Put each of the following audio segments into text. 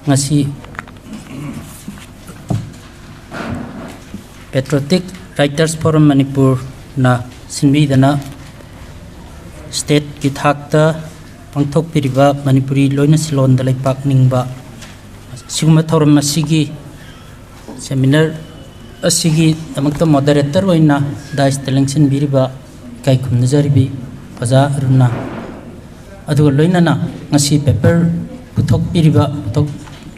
ngasi Patriotic Writers Forum Manipur na sinbi dana state ki thakta pangthok piriba manipuri loina silon da laipak ningba siguma thorum asigi seminar asigi amakta moderator oina da stelengsin biriba kai khumna jaribi paja runa adu loina na ngasi paper puthok piriba puthok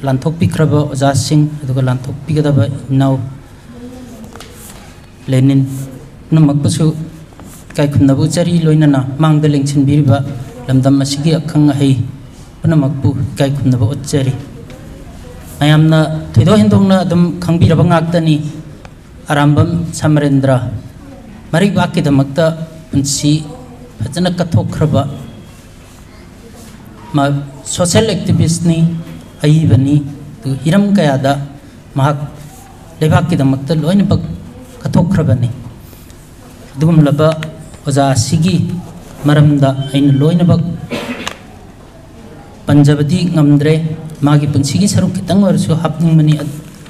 lanthok pikraba oja sing adu lanthok pigadaba now Lenin namakpasu kai khunnabu chari loinana mangda lengchin biriba lamdam asigi akhang hai punamakpu kai khunnabu ochari ayamna thido hindongna adum khangbiraba ngaktani Arambam Samarendra mari bakki damakta punshi phajana kathokhraba ma social activist ni aibani tu hiram kayada mahak lebakki damakta loina bak kathokhrabani dugumlaba oja sigi maramda ain loinabak panjabadi ngamdre magi punsigi saruk kitang warsu hapningmani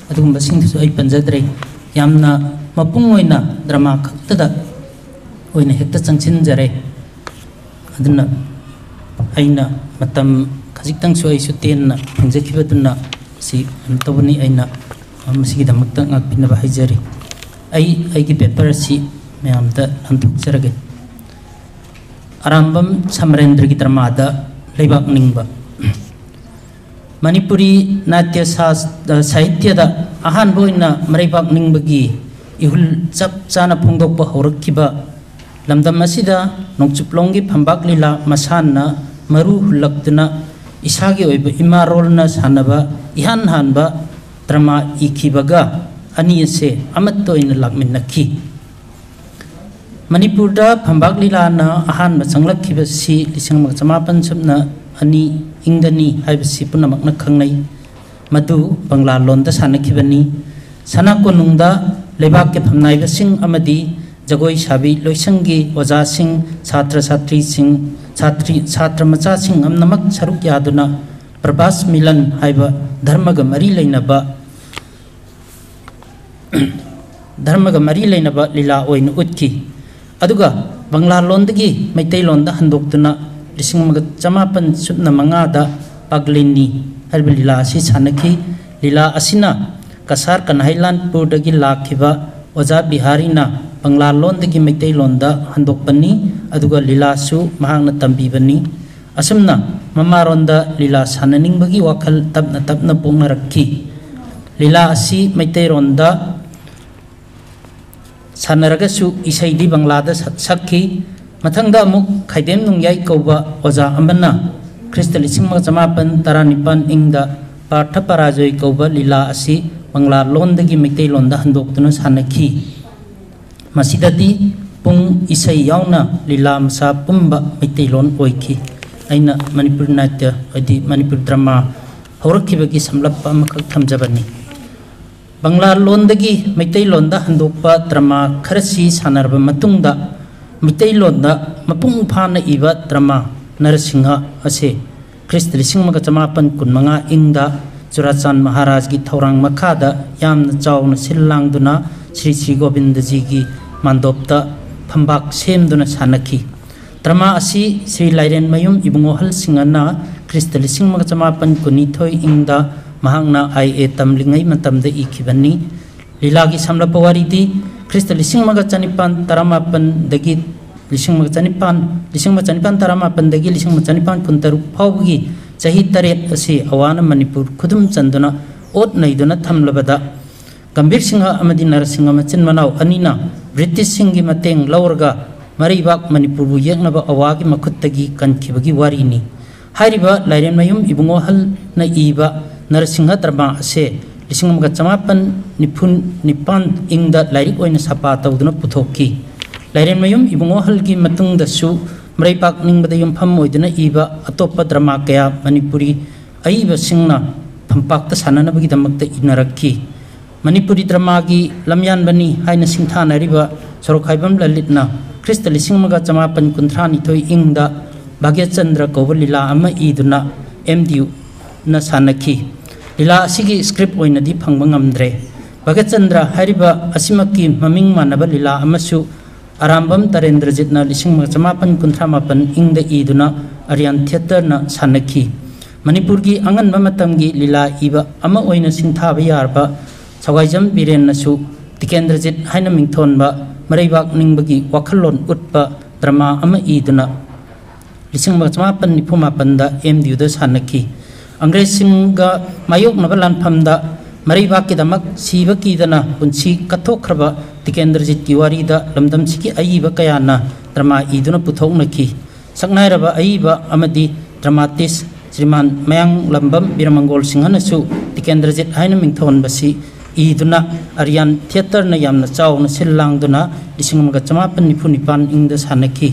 adugumba singsu ai panjadre yamna mapung oina drama khaktada oina hekta changchin jare aduna aina matam khajitang su ai su tenna phangjakibaduna si antobani aina masigi damakta ngakpinaba haijari ai ki paper si मैमदा अंतुक्चरगे Arambam Samarendra की tabada laipak ningba manipuri natya sahitya da ahan boina maraipak ningbagi ihul chap chana phungdokba horakkiba lamdam asida nongchuplonggi phambak lila masana maru hulaktuna isagi oiba imarolna sanaba ihan hanba drama ikibaga ani ase amatto ina lakminnakhi Manipurda phambak lila na ahan bachanglakkhiba si lisang magchamapan subna ani ingdani haibasi punamakna khangnai madu bangla londa sanakhibani sanakonungda lebak ke phamnaiba sing amadi jagoi sabi loisangi oja sing chhatra chhatri sing chhatra macha sing amnamak saruk yaduna prabhas milan haiba dharmaga mari leinaba lila oin utki aduga bangla londagi maitai londa handoktuna lising magat jamapan subna mangada paglini harbi lila si sanaki lila asina kasar kanhailan purdagi lakhiba oja biharina bangla londagi maitai londa handokpani aduga lila su mahangna tambibani asumna mamaronda lila sananingbagi wakal tabna pongnarakki lila asi maitai ronda Sanaragasu isaidi banglada sakhi mathangda amuk khaidem nungyai kauba oja amana Krista lising magchamapan taranipan ingda partha parajoi kauba lila asi bangla londagi maitai londa handoktuna sanakhi masidadi pung isai yauna lila masa pumba maitai lon oikhi aina manipur natya adi manipur drama horakhibagi samlappa amakak thamjabani Bangla londagi maitai londa handokpa drama kharasi sanarba matungda maitai londa mapung phana iba drama narasingha ase Krista lising magachamapan kunmanga ingda Churachan Maharaj gi thaurang makhada yamna chawna sillangduna Sri Govindaji gi mandopta phambak semduna sanakhi drama asi Sri Lairen Mayum ibungohal singana Krista lising magachamapan kunithoi ingda mahangna IA tamlingai matamda ikhibani lilagi samlapa waridi Krista lising magachanipan taramapan dagi lising magachanipan taramapan dagi lising magachanipan puntaruk phawgi chahi taret ase awana manipur khudum chanduna ot naiduna thamlabada gambir singha amadi narasingha machin manau anina british singi mateng laurga maribak manipur bu yeknaba awagi makhuttagi kankhibagi warini hairiba Lairen Mayum ibungo hal na iba Narasingha drama ase lising magachamapan nipan ingda lairik oina sapa tawduna puthokki Lairen Mayum ibungo halgi matungda su mraipak ningbada yumpham oiduna iba atoppa drama kaya manipuri aiba singna phampakta sananabagi damakta inarakki manipuri drama gi lamyan bani haina singthanariba sorokhaibam lalitna Krista lising magachamapan kunthani thoi ingda Bhagyachandra Kovalila ama iduna MDU na sanakhi लीला असिगी script ओइनदी फंगबा ngamdre Bhagachandra hariba asimaki maming manaba लीला अमसु Arambam Samarendra lising macamapan kuntramapan ingda iduna Aryan theater na sanaki Manipurgi angan mamatamgi लीला iba ama oina singthaba yarba Sawaijam biren nasu Tikendrajit haina mingthonba Maraibak ningbagi wakhalon utpa drama ama iduna lising macamapan nipumapanda MDU sanaki Angres singa mayok nabalan pamda Maraibak kidamak siba kidana punshi kathokraba Tikendrajit ki warida lamdam siki aiba kayana drama iduna puthoknaki saknairaba aiba amadi dramatis Sriman Mayang Lambam Biramangol Singhanasu Tikendrajit haina mingthon basi iduna Aryan theater na yamna chawna silangduna 1954 ingda sanaki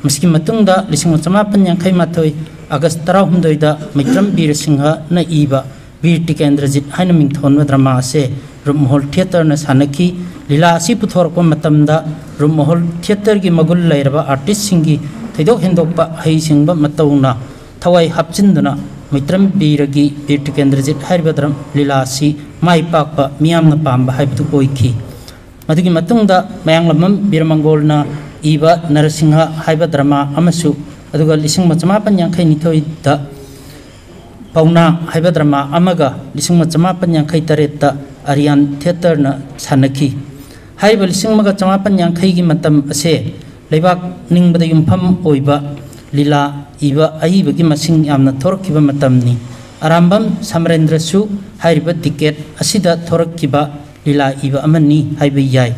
maski matungda 1958 August 16 da Maitram Bir Singha na iba Bir Tikendrajit haina mingthon drama ase rumhol theater na sanaki लीला असी पुथोरप मतमदा रूमहल theatre की Mughal लेरबा artist सिंगी थैदोक हेंदोकपा हैसिंगबा Matauna थवाई हापचिंदना मित्रम बीरगी बीर टिकेंद्रजित हारिबद्रम लीला असी माइपाकपा मियामना पामबा हाइबदु ओइखी मदुगी मतुंगदा मयांगलमम बीरमंगोलना इबा Narasimha हाइबा drama अमसु अदुगा 1958 दा पौना हाइबा drama अमगा 1958 दा Aryan theater na sanaki Haibal singmaga chamapan yang khaigi matam ase leibak ningbada yumpham oiba lila iba aibagi masing yamna thorkiba matamni Arambam Samarendra su haiba ticket asida thorkiba lila iba amani haiba yai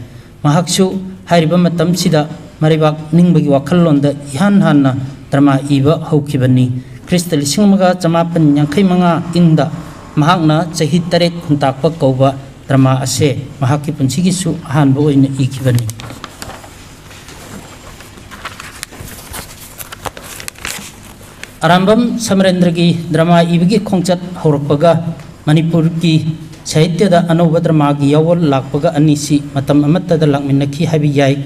mahaksu haiba matam sida maribak ningbagi wakhalonda ihan hanna drama iba haukibani Kristal singmaga chamapan yang khaimanga ingda Mahakna chahi taret kuntakpa kauba drama ase mahaki punchigi su hanbo oina ikibani Arambam Samarendragee drama ibigi khongchat horakpaga Manipur ki sahitya da anova drama gi yawol lakpaga anisi matam amatta da lakminaki habi yai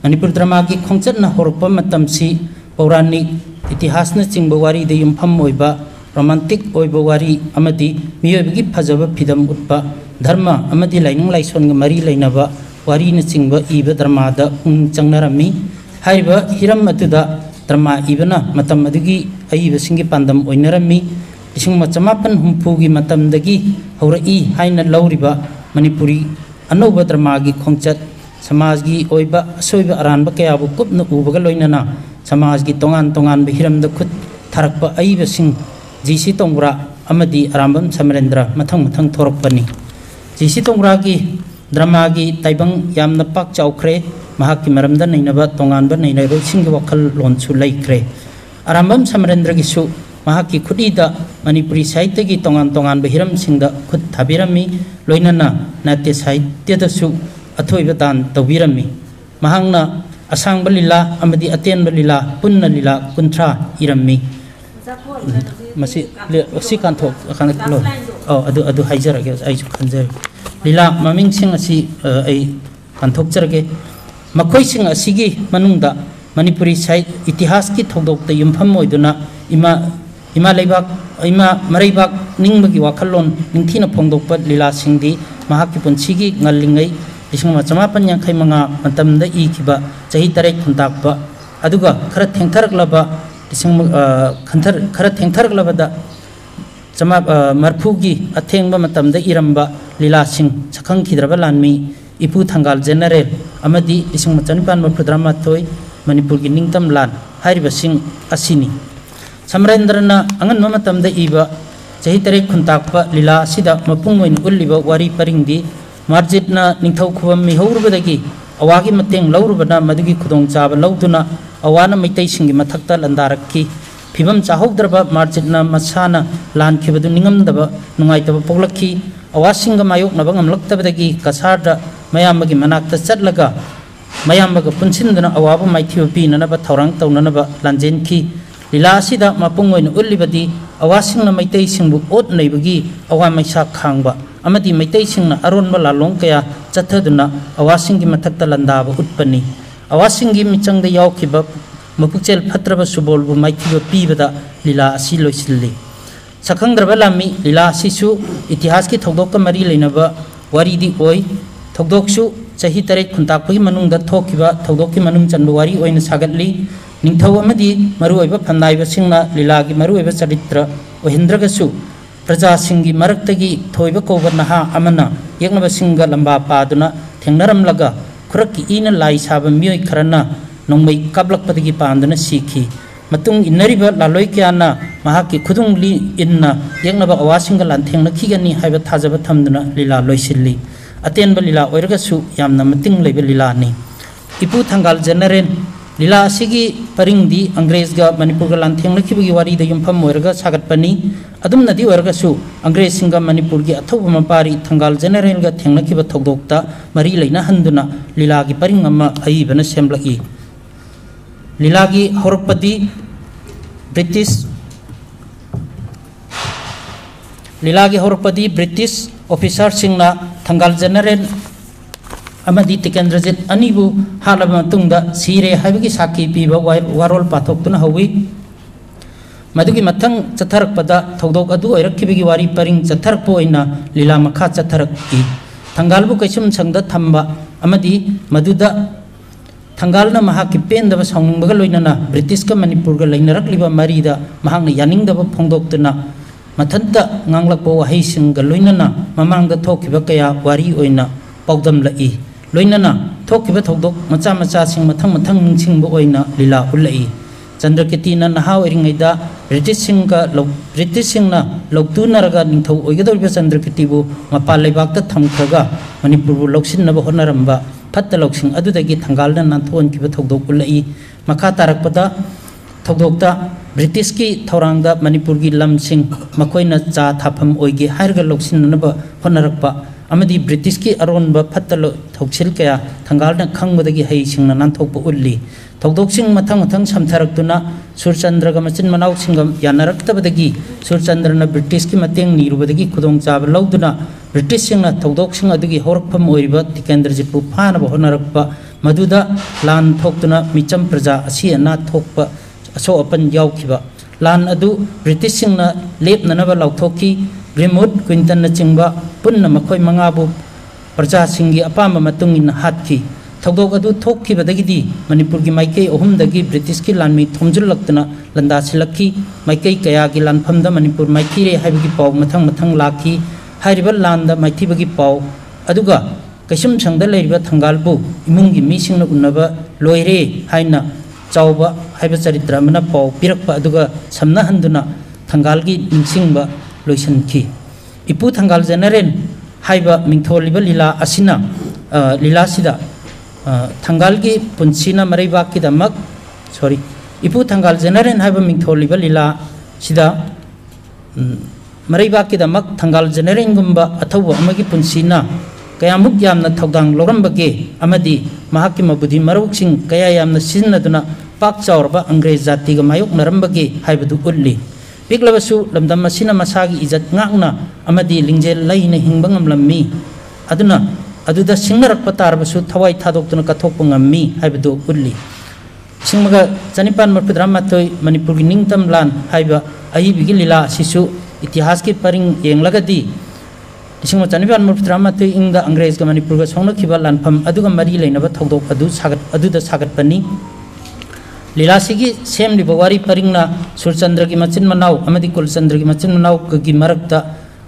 Manipur drama gi khongchat na horakpa matam si pauranik itihas na chingba wari da yumpham oiba romantic oiba wari amadi miyobigi phajaba phidam utpa dharma amadi laining laison ga mari lainaba wari na chingba iba dharma da changnarami haiba hiram atuda dharma ibana matam adugi aiba singi pandam oinarami ising machamapan humpugi matam dagi haurai haina lauriba manipuri anoba dharma gi khongchat samaj gi oiba soiba aranba kaya bu kupna ubaga loinana samaj gi tongan tongan be hiram da khut tharakpa aiba sing Jisi Tongra amadi Arambam Samarendra mathang thorokpani Jisi Tongra ki drama ki taibang yamna pak chawkhre mahaki maramda neinaba tonganba neinaba singi wakhal lonchu laikre Arambam Samarendra gi su mahaki khudida manipuri sahitya gi tongan behiram singda khud thabirami loinana natya sahitya da su athoiba dan tawbirami mahangna asangba lila amadi atenba lila punna lila kunthra irami Masih si kanthok kan lo adu haijarage ai khanjar lila maming sing asi ai kanthok jarage makhoi sing asigi manungda manipuri sai itihas ki thodok ta yumpham oiduna ima leibak ima maraibak ningbagi wakhalon ningthina phongdokpa lila singdi mahaki punchigi ngallingai 1958 matamda ikiba chahi tarai khuntakpa aduga khara thengtharaklaba khara thengtharaklabada chama marphugi athengba matamda iramba lila sing sakhang khidraba lanmi ipu thangal general amadi 1958 manipur gi ningtam lan hariba sing asini Samarendrana angan matamda iba chahi tarai khuntakpa lila sida mapung oin ulliba wari paringdi marjitna ningthau khubam mi hawrubadagi awagi mateng laurubana madugi khudong chaba lauduna awana maitai singi mathakta landarakki phibam chahogdraba marjitna masana lan khibadu ningamdaba nungaitaba poglakki awasinga mayok naba ngamlaktabadagi kasarda mayamagi manakta chatlaga mayambaga punsindana awaba maithiba pinanaba thorang taunanaba lanjenki lila sida mapung oin ullibadi awasingna maitai singbu ot naibagi awa maisa khangba amadi maitai singna aronba lalong kaya chathaduna awasingi mathakta landaba utpani awasingi michangda yawkiba mapukchel phatraba subolbu maithiba pibada lila asi loisilli sakangdraba lami lila sisu itihas ki thogdok ka mari leinaba wari di oi thogdok su chahi tare khuntak pagi manung da thokiba thogdok ki manung chanba wari oina sagatli ningthau amadi maru oiba phandai ba singna lila gi maru oiba charitra ohindraga su praja singi maraktagi thoiba koba naha amana yeknaba singa lamba paduna thengnaram laga khurakki ina lai saba mioi kharana nongmai kablak padagi pandana sikhi matung inariba laloi kyana mahaki khudung li inna yeknaba awasinga lanthengna khigani haiba thajaba thamduna lila loisilli atenba lila oiraga su yamna mating leiba lila ni ipu thangal general lila asigi paringdi angrez ga manipur ga lanthengna khibagi wari da yumpham oiraga sagatpani adum nadi oiraga su angrez singa manipur gi athoba mapari thangal general ga thengna khiba thogdokta mari leina handuna lila gi paring amma aibana semlaki lila gi horpadi british lila gi horpadi british officer singna thangal general amadi tikendrajit anibu halaba tungda sire habigi saki piba warol pathoktuna hawi madugi mathang chatharak pada thogdok adu oirakibigi wari paring chatharak poina lila makha chatharak ki thangalbu kaisum sangda thamba amadi maduda thangalna mahaki pendaba sangbaga loinana british ka manipur ga lainarak liba marida mahangna yaningdaba phongdoktuna mathanta nganglakpo wahai singa loinana mamangda thokiba kaya wari oina paudam lai loinana thokiba thodok macha macha sing mathang mathang ningsingba oina lila ulai chandrakiti na naha oringaida british singna loktu naraga ningthau oigadorba chandrakiti bu mapal leibakta thamkhraga manipur bu loksinna ba honaramba fatta loksing adudagi thangalna nanthon kiba thodok ulai makha tarakpada thodokta british ki thorangda manipur gi lamsing makoina cha thapam oigi harga loksinna ba honarakpa amadi british ki aronba phattalo thoksil kaya thangalna khangmadagi hei singna nanthokpa ulli thogdoksing mathang mathang samtharaktuna surchandra ga machin manau singam yanaraktabadagi surchandrana british ki mateng nirubadagi khudong chaba lauduna british singna thogdoksing adugi horakpham oiriba tikendrajitpu phana ba honarakpa maduda lan thoktuna micham praja asi ana thokpa aso apan yaukhiba lan adu british singna lepnanaba lauthoki remote quinton na chingba punna makhoi mangabu praja singi apamba matungin hatki thogdok adu thokki badagidi manipur gi maikei ohum dagi british ki lanmi thomjul laktana landa silakki maikei kaya gi lanphamda manipur maiki re haibigi paw mathang mathang lakhi hairiba landa maiti bagi paw aduga kaisum sangda leiriba thangalbu imungi misingna unnaba loire haina chawba haiba charitra mana paw pirakpa aduga samna handuna thangal gi ningsingba loisanki ipu thangal general haiba mingtholiba lila asina lila sida thangal gi punshina maraiba ki damak sorry ipu thangal general haiba mingtholiba lila sida maraiba ki damak thangal general gumba athawa amagi punshina kayamuk yamna thogdang lorambage amadi mahaki mabudi maruksing kaya yamna sinnaduna pak chawrba angrez jati ga mayok narambage haibadu ulli piklabasu lamdam masina masagi izat ngakna amadi lingjel laina hingbangam lammi aduna aduda singnarakpa tarbasu thawai thadoktuna kathokpa ngammi haibadu ulli singmaga janipan marpudrammatoi manipur gi ningtam lan haiba aibigi lila sisu itihas ki paring yenglagadi isingma janipan marpudrammatoi ingda angrez ga manipur ga songna khiba lanpham aduga mari leinaba thodok adu sagat aduda sagat pani lila sigi sem li bawari paringna surchandra gi machin manau amadi kulchandra gi machin manau gi marakta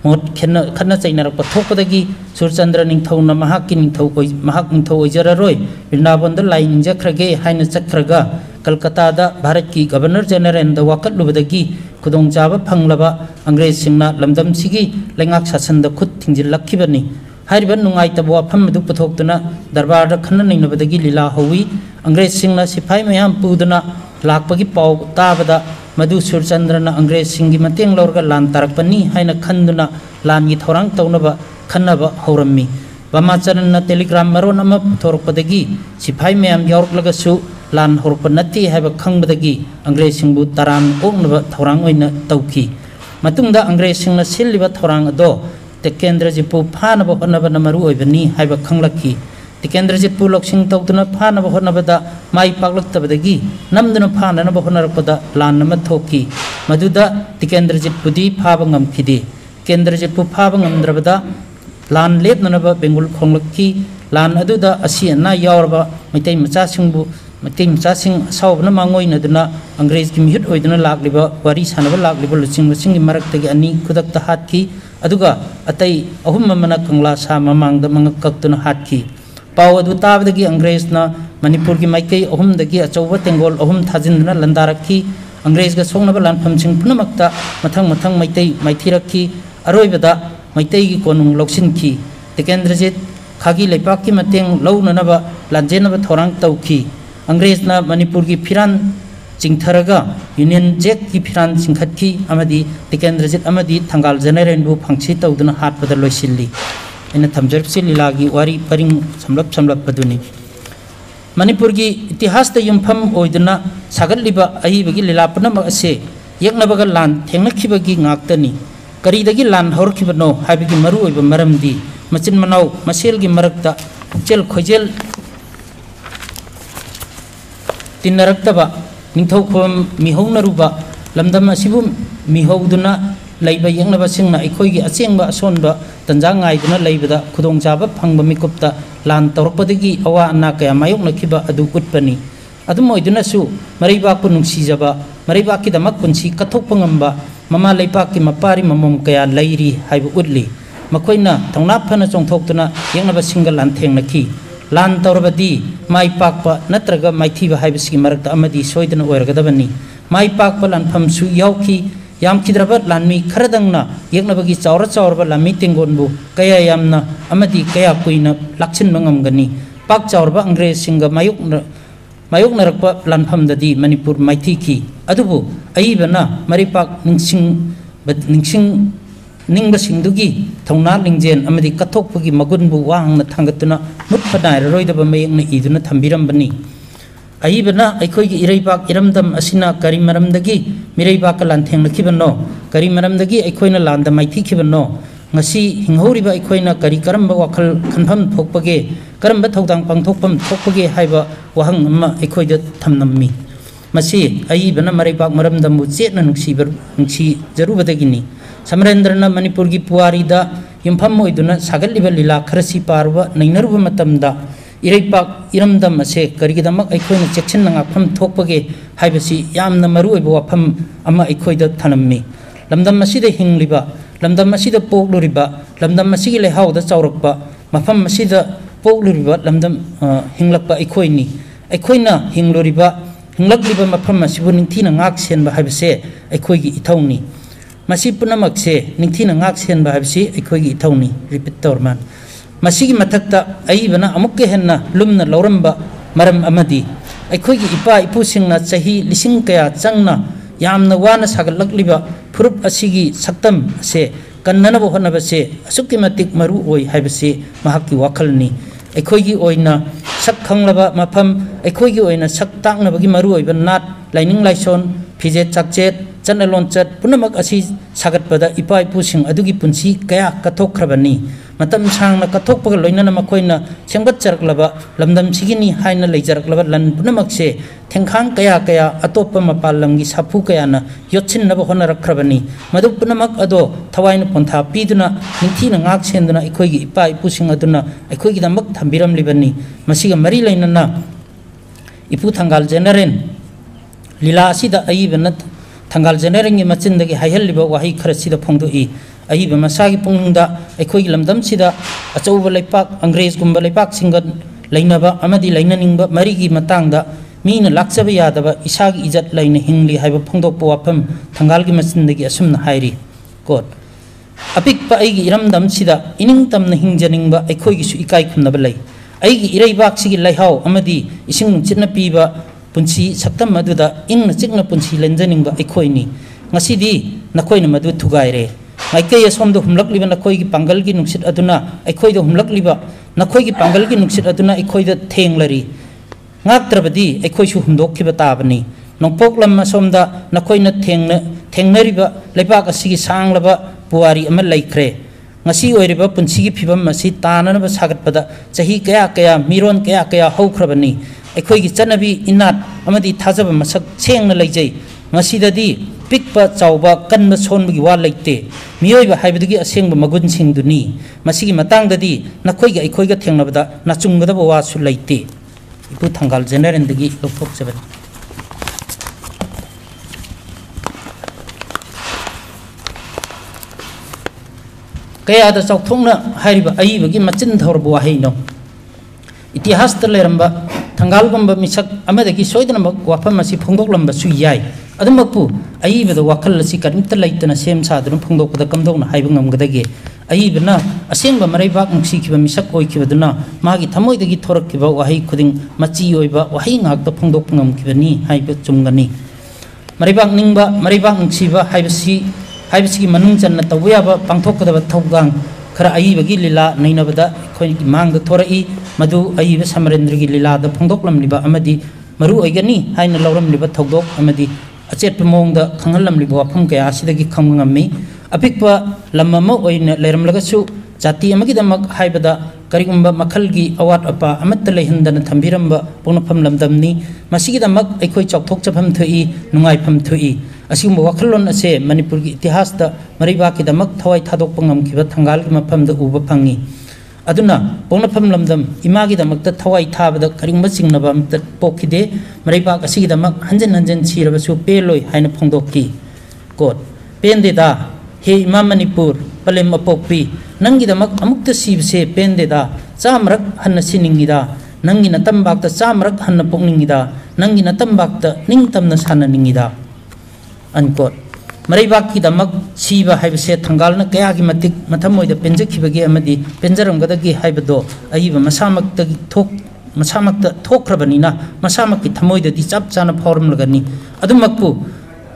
mot khanna chainarakpa thokpadagi surchandra ningthauna mahaki ningthau koi mahak ningthau ojararoi birnabonda lai ningjakrage haina chakraga kolkata da bharat ki governor general da wakat lubadagi khudong jaba phanglaba angrez singna lamdam sigi lengak sasanda khut thingjil lakhibani hariba nungai tabu afam du pathoktuna darbar da khanna ninabadagi lila howi angrez singna sipai mayam puduna lakpagi paw tabada madu surchandrana angrez singi mateng lorga lan tarakpani haina khanduna lan gi thorang taunaba khannaba haurammi bamacharana telegram maron ama thorpadagi sipai mayam yaurlaga su lan horpanati haiba khangbadagi angrez singbu taram oknaba thorang oina tauki matungda angrez singna silliba thorang ado tekendra jipu phanaba honaba namaru oibani haiba khanglaki टिकेंद्रजित पु लौसिंग तौदुना फानब होनबदा माई पाकलक्तबदगी नमदुना फाननब होनरकपदा लान अमा थोकी मदुदा टिकेंद्रजित पुदी फाब ngamखिदे केंद्रजित पु फाब ngamद्रबदा लान लेपननब बेंगुल खोंलक्की लान अदुदा असि ना यावरबा मैतै मचासिंगबु मैतै मचासिंग सावबना मांगोइनदुना अंग्रेज की मिहुत ओइदुना लाक्लिबा वारी सानब लाक्लिबा लुचिंग मरक्तगी अनि खुदक्ता हातकी अदुगा अतै अहुम मना कंगला सा ममांगदा मंगकक्तुना हातकी पाव अदु ताबदगी अंग्रेजना मणिपुर की माइकई अहुमदगी अचौब तेंगोल अहुम थाजिनदुना लंदारक्की अंग्रेजगा सोंगनब लानफमसिंग पुनमक्ता मथंग मैतै माइथिरक्की अरोइबदा मैतै की कोनुंग लौसिनखी टिकेंद्रजित खागी लेपाक की मतेंग लौननब लांजेनब थोरांग तौखी अंग्रेजना मणिपुर की फिरान चिंथरगा यूनियन जेक की फिरान चिंखतखी अमदी टिकेंद्रजित अमदी थंगाल जेनेरेलबु फंक्सी तौदुना हातपद लोइसिल्ली इन थमजरपसी लीला की वारी परिंग समलप पदुनी मणिपुर की इतिहास युमफम ओइदुना सागलिबा अहिबगी लीला पुनमक असे यकनबगा लान थेंगनखिबगी ngaktani करीदगी लान हौरखिबनो हाइबगी मरु ओइबा मरमदी मचिन मनाव मसेलगी मरक्ता पुक्चेल खोजेल तिन्नरक्तबा निंथौखोम मिहौनरुबा लमदम असिबु मिहौदुना लैबा यंगनबसिंगना अखोइगी अचेंबा असोनबा तंजा ngaiduna leibada khudongchaba phangba mikupta lan torpodagi awa anna kaya mayoknakiba adu utpani adum oiduna su maribak pu nungsijaba maribak ki damak punsi kathokpa ngamba mama leipak ki mapari mamom kaya lairi haibu utli makoina thongna phana chongthoktuna yengnaba singal lan thengnaki lan torabadi mai pakpa natraga maithiba haibisi marakta amadi soidana oiragadabani mai pakpa lan phamsu yauki याम खिद्रब लानमी खरदंगना यकनबगी चावरबा लामी तेंगोनबु कया यामना अमदी कया कुइना लाक्सिन मंगमगनी पाक चावरबा अंग्रेज सिंग मायोकनरकपा लानफमददी मणिपुर माइथीकी अदुबु अइबना मरिपाक निंगबसिंगदुगी थौना लिंगजेन अमदी कथोकपगी मगुनबु वाहंगना थांगतुना मुत्फनाय रोइदबा मयंगना इदुना थंबिरमबनी अहिबना अखोइगी इरैबाक इरमदम असिना करी मरमदगी मिरैबाक लांथेंगनखिबनो करी मरमदगी अखोइना लांदा माइथिखिबनो ngasi hinghoriba अखोइना करी करम्बा वाखल खनफम थोकपगे करम्बा थौदांग पांथोकपम थोकपगे हाइबा वाहंग अमा अखोइदा थमनम्मी मसी अहिबना मरैबाक मरमदमबु चेतना नुंसी जरुबदगिनी समरेंद्रना मणिपुर की पुवारीदा युमफम ओइदुना सागलिबा लीला खरसी पारुबा नैनरुबा मतमदा इरैपाक इरमदम असे करीगदमक अखोइना चेक्शन नाफम थोकपगे हाइबसी यामना मरु ओइबा वाफम अमा अखोइदा थनम्मी लमदम असिदा हिंगलिबा लमदम असिदा पोकलुरिबा लमदम असिगी लेहाउदा चावरकपा मफम असिदा पोकलुरिबा लमदम हिंगलकपा अखोइनी अखोइना हिंगलक्लिबा मफम असिबु निंथिना ngak senba हाइबसे अखोइगी इथौनी मसी पुनमकसे निंथिना ngak senba हाइबसी अखोइगी इथौनी रिपीट तौरमान मसीगी मथक्ता अइबना अमुक्के हेन्ना लुमना लौरंबा मरम अमदी अखोइगी इपा इपुसिंगना चाही लिसिंग कया चंगना यामना वाना सागलक्लिबा फुरुप असिगी सक्तम से कन्ननब होनबसे असुक्कि मतिक मरु ओइ हाइबसे महाक्की वाखलनी अखोइगी ओइना सक खंगलबा मफम अखोइगी ओइना सक तांगनबगी मरु ओइबा नाट लाइनिंग लाइसोन फिजे चकचेत चनलोनचत पुनमक असि सागतपदा इपा इपुसिंग अदुगी पुंसी कया कथोखरबनी मतम सांगना कथोकपग लोइनना मखोइना सेंगतचरकलबा लमदम सिगिनी हाइना लेजरकलबा लन पुनमकसे थेंखांग कया अतोप मपालमगी साफु कयाना योचिननब होनरखरबनी मदु पुनमक अदो थवाइन पोंथा पीदुना निंथिना ngak सेंदुना अखोइगी इपा इपुसिंग अदुना अखोइगी दमक थंबिरमलिबनी मसिगा मरी लैनना इपु थंगाल जेनरेल लीला असिदा अइबना थंगाल जेनरेंगी मचिनदगी हाइहलिबा वाही खरसिदा फोंदोई अहिब मसागी पुंगदा अखोइगी लमदमसिदा अचौब लेपाक अंग्रेजगुंबा लेपाक सिंगत लैनबा अमदी लैननिंगबा मरिगी मतांगदा मीना लाक्चबा यादबा इसागी इज्जत लैना हिंगली हाइबा फोंदोकपा वाफम थंगालगी मचिनदगी असुमना हाइरी कोट अपिकपा अइगी इरमदमसिदा इनिंगतमना हिंजनिंगबा अखोइगिसु इकाई खुमनबा लै अइगी इरैबाकसिगी लैहाव अमदी इसिंग नुंचितना पीबा पुंसी सक्तम मदुदा इंगना चिकना पुंसी लेंजनिंगबा अखोइनी ngasidi nakoina madu thugaire माइकई Asom हमलक्लिबा नखोइगी पांगलगी नुक्सित अदुना अखोइदो हमलक्लिबा नखोइगी पांगलगी नुक्सित अदुना अखोइदा थेंगलरी ngaत्रबदी अखोइसु हमदोखिबा ताबनी नोंपोकलम असोमदा नखोइना थेंगनरिबा लेपाक असिगी सांगलबा पुवारी अमा लैख्रे ngasi oiriba punsi gi phibam masi tanana ba sagat pada chahi kaya kaya miron kaya kaya haukrabani ekhoi gi chanabi inat amadi thajaba masak chengna leijai ngasi dadi pikpa chauba kanba sonbagi wa leite miyoiba haibadagi asengba magun singduni masigi matang dadi nakhoi gi ekhoi ga thengnabada nachungada ba wa su leite ipu thangal general dagi lokthok jaban kaya da chauthongna hairiba aibagi machin thorba wa haino itihas ta leramba thangal gamba misak amadagi soidana mak wafam masi phongdok lamba su yai adumakpu aibada wakal si karimta laitana sem saduna phongdok pada kamdokna haiba ngamgadage aibana asengba maraibak nungsi kiba misak oi kibaduna magi thamoidagi thorak kiba wahai khuding machi oiba wahai ngakta phongdok ngam kibani haiba chumgani maribak ningba maribak nungsiba haibasi manung janna tawiyaba pangthokadaba thaugang khara aibagi lila neinabada khoi mangda thorai madu aiba Samarendra gi lila da phongdoklam liba amadi maru oigani haina lauram liba thogdok amadi achet pamong da khangalam liba wafam kaya asidagi khamngammi apikpa lamama oina leramlagasu jati amagi damak haibada karigumba makhalgi awat apa amatta lehendana thambiramba ponapam lamdamni masigi damak ekhoi chokthok chapam thoi nungai pham thoi asigumba wakhalon ase manipur gi itihas da mariba ki damak thawai thadok pangam kiba thangal gi mafam da uba phangi aduna ponapam lamdam imagi damak ta thawai thabada karingba singnaba amta pokhide mariba asigi damak hanjan hanjan chirabasu peloi haina phongdokki kot pendeda he ima manipur palem apokpi nangi damak amukta sibse pendeda chamrak hanna siningida nangi natambak ta chamrak hanna pokningida nangi natambak ta ningtamna sananingida unquote maribak ki damak siba haibse thangalna kaya gi matik mathamoida penjakibagi amadi penjaramgadagi haibado aiba masamakta thokrabanina masamakki thamoida di chap chana forum lagani adumakpu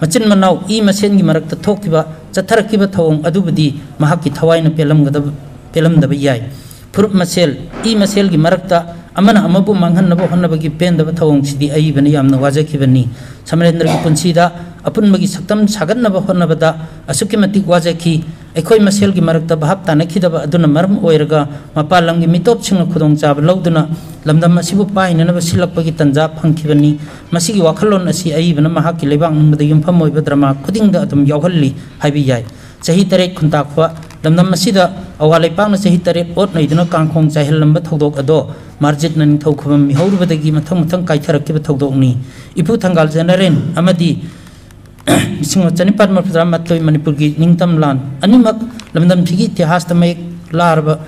machin manau I masen gi marakta thokkiba chatharakiba thawong adubadi mahakki thawaina pelamdaba yai furup masel I masel gi marakta amana amabu manghannabu honnabagi pendaba thawong sidi aibani yamna wajakibani Samarendra gi punsida apunmagi saktam sagatnaba honnabada asukki matik wajaki ekhoi masel gi marakta bahap tanakidaba aduna maram oiraga mapalamgi mitop chingna khudong chaba lawduna lamdam asibu painanaba silakpagi tanja phangkibani masigi wakhalon asi aibana mahakki lebang nungda yumpham oiba drama khudingda adum yawhalli haibi yai chahi tare khuntakwa lamdam asida awalaipakna chahi tare ot naiduna kangkhong chahellamba thodok ado marjit nan thaukhubam mihaurubadagi mathang kaitharakkiba thodokni ipu thangal general amadi Bising chanipat marpra matloi manipur gi ningtam lan animak lamdam phigi itihas tamai larba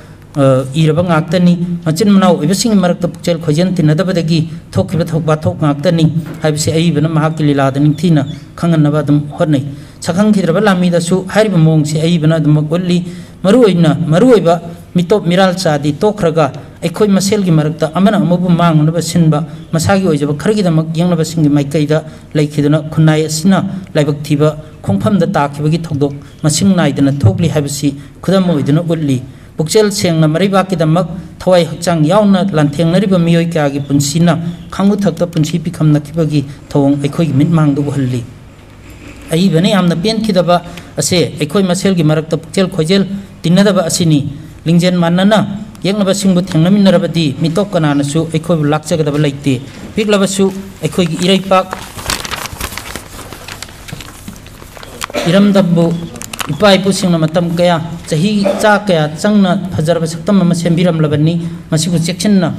iraba ngaktani machin manau ibasing marakta pukchel khojen tinadabadagi thokkiba thokba thok ngaktani haibse aibana mahakki lila da ningthina khangannaba dum hornai sakhang khidraba lami da su hariba mong se aibana dum golli maruoiba mitop miral chadi tokraga ekhoi masel gi marakta amana amabu mangnaba sinba masagi oijaba khargi damak yangnaba singi maikaida laikhiduna khunai asina laibak thiba khongpham da takibagi thogdok masing naidana thokli habisi khudam oiduna ulli bukchel sengna mariba ki damak thawai hakchang yauna lanthengnariba miyoi kya gi punsina khangu thakta punsi pikhamna kibagi thawong ekhoi gi mitmang du halli ai bane amna pen khidaba ase ekhoi masel gi marakta bukchel khojel tinadaba asini lingjen manana yengnaba singbu thengnaminarabadi mitop kanana su ekhoi lakchagadaba laite piklaba su ekhoi gi iraipak iramdabbu ipai pusingna matam kaya chahi cha kaya changna phajarba saktam ma sembiram labani masibu sectionna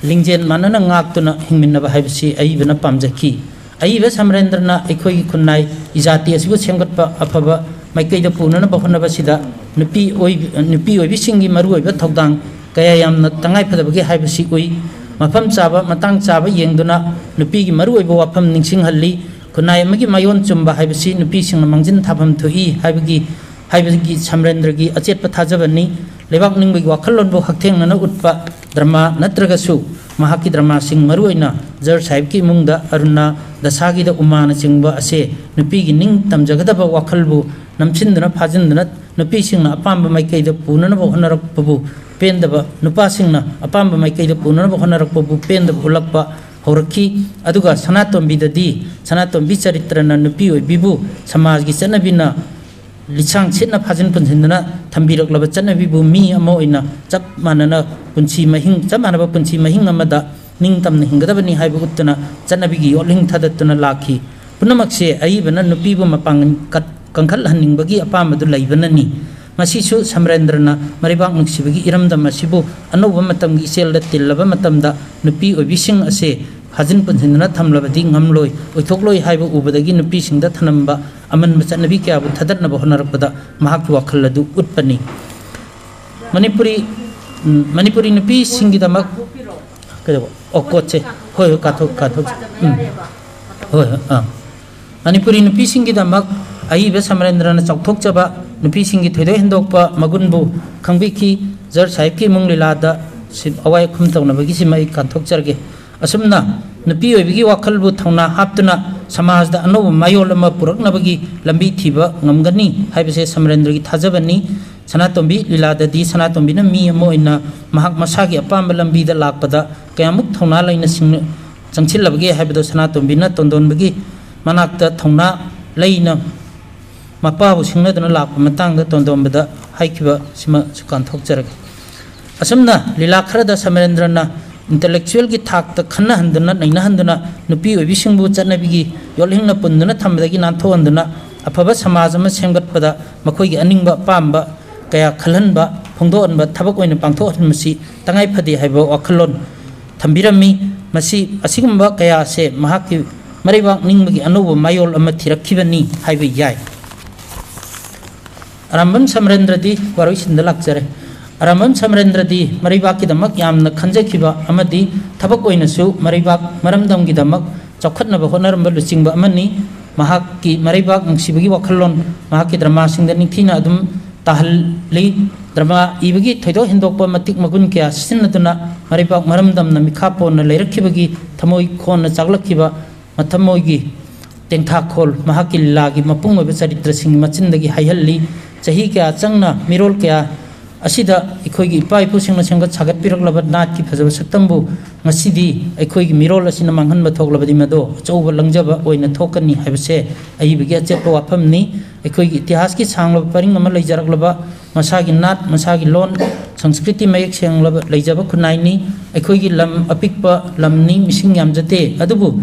lingjen manana ngaktuna hingminnaba haibsi aibana pamjaki aiba Samarendrana ekhoi gi khunnai ijati asibu semgatpa afaba maikaida punana bahonaba sida nupi oi singi maru oiba thogdang kaya yamna tangai phadabagi haibsi oi mafam chaba matang chaba yengduna nupi gi maru oiba wafam ningsing halli kunai amagi mayon chumba haibsi nupi singna mangjin thapam thoi haibagi Samarendra gi achetpa thajabani lebak ningbagi wakhalon bo hakthengna utpa drama natragasu mahaki drama sing maru oina jar sahib ki mungda aruna dasagi da umana chingba ase nupi gi ning tamjagadaba wakhalbu namchindna phajindna nupi singna apamba maikaida punana bo honarakpabu pendaba nupa singna apamba maikaida punana bo honarakpabu pendaba ulakpa horaki aduga sanatombi dadi sanatombi charitrana nupi oi bibu samaj gi chanabina lichang chitna phajin punsinna thambirak chanabi bu mi amo ina chap manana punchi mahing chap manaba punchi mahing amada ningtam na hingadabani haibu uttana chanabi gi yoling thadatuna lakhi punamakse aibana nupi bu mapang kangkhal haningbagi apamadu laibanani masisu Samarendrana maribak nuksibagi iramda masibu anoba matamgi selda tillaba matamda nupi obising ase hajin punsinna thamlabadi ngamloi oithokloi haibu ubadagi nupi singda thanamba aman chanabi kya bu thadatna bohnarakpada mahak wakhal adu utpani manipuri nupi singidamak kado okoche hoi kathok hoi manipuri nupi singidamak aiba Samarendrana chauthokchaba nupi singi thoidoi hendokpa magunbu khangbiki jar sahib ki munglilada sim awai khum tawnabagi simai kathokcharge asumna nupi oibigi wakhalbu thongna haptuna samajda anoba mayol ama puraknabagi lambi thiba ngamgani haibase Samarendragi thajabani sanatombi liladadi sanatombi na mi amo ina mahak masagi apamba lambi da lakpada kayamuk thongna laina sing changchilabagi haibado sanatombi na tondonbagi manakta thongna laina mapabu singnadana lakpa matangda tondombada haikiba sima sukan thokjarage asumna lila kharada Samarendrana intellectual gi thakta khanna handana naina handana nupi obisingbu chanabigi yolhingna punduna thambadagi nantho handana afaba samaj ama semgatpada makhoi gi aningba pamba kaya khalhanba phongdoanba thabak oina pangthohanmasi tangai phadi haiba wakhalon thambirami masi asigumba kaya se mahaki maribak ningbagi anoba mayol ama thirakhibani haiba yai Arambam Samarendra di waroi sindalak jare Arambam Samarendra di maribak ki damak yamna khanjakhiba amadi thabak oina su maribak maramdam gi damak chokhatna ba honaramba luchingba amani mahak ki maribak nungsibagi wakhalon mahak ki drama singda ningthina adum tahalli drama ibagi thoido hindokpa matik magun kya sinnaduna maribak maramdam na mikhapo na leirakkhibagi thamoi khon na chaglakhiba mathamoi gi tengtha khol mahak ki lagi mapung obe charitra sing machindagi haihalli chahi kya changna mirol kya asida ikhoigi ipai pusingna senga chagat piraklaba nat ki phajaba saktambu ngasidi ikhoigi mirol asina manghan ba thoklabadi mado chauba langjaba oina thokani haibase aibigi achepa waphamni ikhoigi itihas ki sangla paring ama leijaraklaba masagi nat masagi lon sanskriti mayek senglaba leijaba khunaini ikhoigi lam apikpa lamni mising yamjate adubu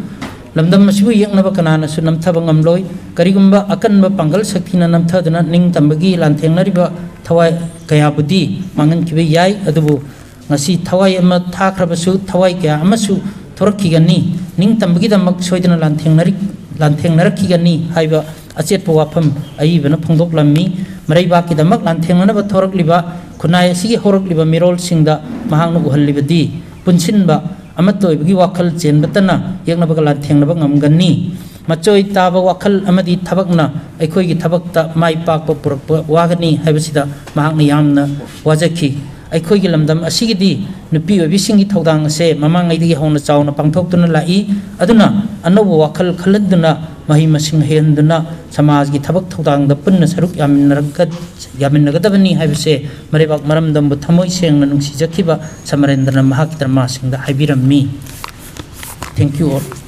lamdam masibu yaknaba kanana su namthaba ngamloi karigumba akanba pangal sakthina namthaduna ning tambagi lanthengnariba thawai kayabudi mangan kibe yai adubu ngasi thawai ama thakhrabasu thawai kya amasu thorakhigani ning tambagi damak soidana lanthengnarakhigani haiba achetpa wafam aibana phongdoklammi maraiba ki damak lanthengnanaba thorakliba khunai asigi horakliba mirol singda mahangna uhalibadi punsinba amatoi bagi wakal chen batana yakna bagalan thengnaba ngamgani machoi taba wakal amadi thabakna aikhoi gi thabakta mai pakpa purakpa wagani haibasida mahakna yamna wajaki aikhoi gi lamdam asigidi nupi obisingi thodang ase mamangai hona chauna pangthoktuna lai aduna anobo wakal khaladuna mahi masing henduna samaj gi thabak thodang da punna saruk yaminnagadabani haibase maribak maramdam bu thamoi sengna nungsi jakhiba Samarendrana mahak dharma singda haibirammi. Thank you all.